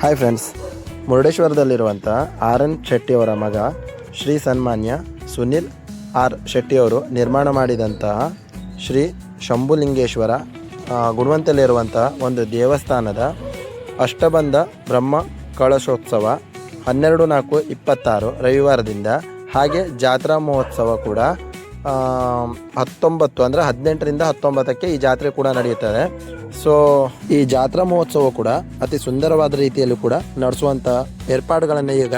Hi friends, ಮುರುಡೇಶ್ವರದಲ್ಲಿರುವಂಥ R N ಶೆಟ್ಟಿಯವರ ಮಗ ಶ್ರೀ ಸನ್ಮಾನ್ಯ Sunil R ಶೆಟ್ಟಿಯವರು ನಿರ್ಮಾಣ ಮಾಡಿದಂತಹ ಶ್ರೀ ಶಂಭುಲಿಂಗೇಶ್ವರ ಗುಣವಂತಲ್ಲಿರುವಂಥ ಒಂದು ದೇವಸ್ಥಾನದ ಅಷ್ಟಬಂಧ ಬ್ರಹ್ಮ ಕಳಶೋತ್ಸವ 12/4/26 ರವಿವಾರದಿಂದ, ಹಾಗೆ ಜಾತ್ರಾ ಮಹೋತ್ಸವ ಕೂಡ 19 ಅಂದರೆ 18ರಿಂದ 19ಕ್ಕೆ ಈ ಜಾತ್ರೆ ಕೂಡ ನಡೆಯುತ್ತದೆ. ಸೊ ಈ ಜಾತ್ರಾ ಮಹೋತ್ಸವ ಕೂಡ ಅತಿ ಸುಂದರವಾದ ರೀತಿಯಲ್ಲಿ ಕೂಡ ನಡೆಸುವಂಥ ಏರ್ಪಾಡುಗಳನ್ನು ಈಗ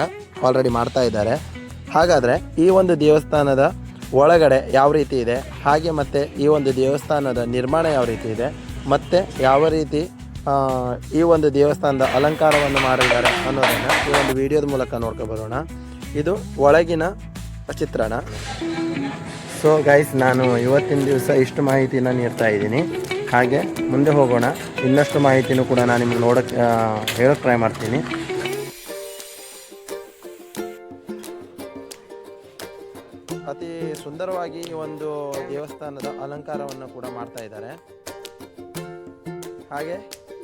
ಆಲ್ರೆಡಿ ಮಾಡ್ತಾ ಇದ್ದಾರೆ. ಹಾಗಾದರೆ ಈ ಒಂದು ದೇವಸ್ಥಾನದ ಒಳಗಡೆ ಯಾವ ರೀತಿ ಇದೆ, ಹಾಗೆ ಮತ್ತು ಈ ಒಂದು ದೇವಸ್ಥಾನದ ನಿರ್ಮಾಣ ಯಾವ ರೀತಿ ಇದೆ, ಮತ್ತು ಯಾವ ರೀತಿ ಈ ಒಂದು ದೇವಸ್ಥಾನದ ಅಲಂಕಾರವನ್ನು ಮಾಡಿದ್ದಾರೆ ಅನ್ನೋದನ್ನು ಈ ಒಂದು ವಿಡಿಯೋದ ಮೂಲಕ ನೋಡ್ಕೊಬರೋಣ. ಇದು ಒಳಗಿನ ಚಿತ್ರಣ. ಸೊ ಗೈಸ್, ನಾನು ಇವತ್ತಿನ ದಿವಸ ಇಷ್ಟು ಮಾಹಿತಿನ ನೀಡ್ತಾ ಇದ್ದೀನಿ. ಹಾಗೆ ಮುಂದೆ ಹೋಗೋಣ, ಇನ್ನಷ್ಟು ಮಾಹಿತಿನೂ ಕೂಡ ನಾನು ನಿಮಗೆ ಹೇಳೋಕ್ಕೆ ಟ್ರೈ ಮಾಡ್ತೀನಿ. ಅತಿ ಸುಂದರವಾಗಿ ಈ ಒಂದು ದೇವಸ್ಥಾನದ ಅಲಂಕಾರವನ್ನು ಕೂಡ ಮಾಡ್ತಾ ಇದ್ದಾರೆ. ಹಾಗೆ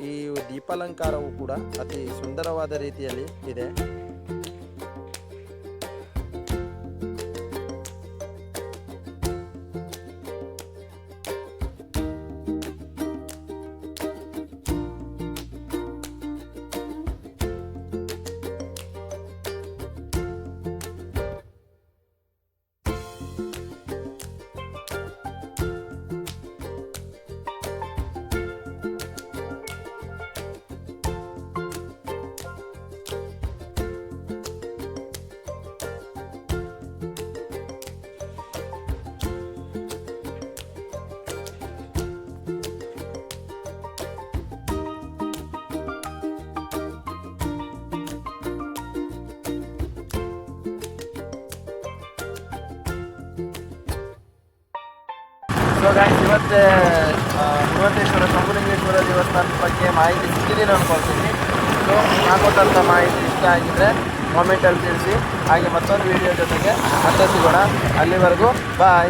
ಈ ದೀಪಾಲಂಕಾರವು ಕೂಡ ಅತಿ ಸುಂದರವಾದ ರೀತಿಯಲ್ಲಿ ಇದೆ. ಸೊ ಗೈಸ್, ಇವತ್ತೇ ಗುಣವಂತೇಶ್ವರ ಶಂಭುಲಿಂಗೇಶ್ವರ ದೇವಸ್ಥಾನದ ಬಗ್ಗೆ ಮಾಹಿತಿ ಸಿಕ್ಕಿದೆ ಅನ್ಕೊಳ್ತೀನಿ. ಸೊ ನಾನು ಕೊಟ್ಟಂಥ ಮಾಹಿತಿ ಇಷ್ಟ ಆಗಿದ್ದರೆ ಕಾಮೆಂಟಲ್ಲಿ ತಿಳಿಸಿ. ಹಾಗೆ ಮತ್ತೊಂದು ವಿಡಿಯೋ ಜೊತೆಗೆ ಮತ್ತೆ ಸಿಗೋಣ. ಅಲ್ಲಿವರೆಗೂ ಬಾಯ್.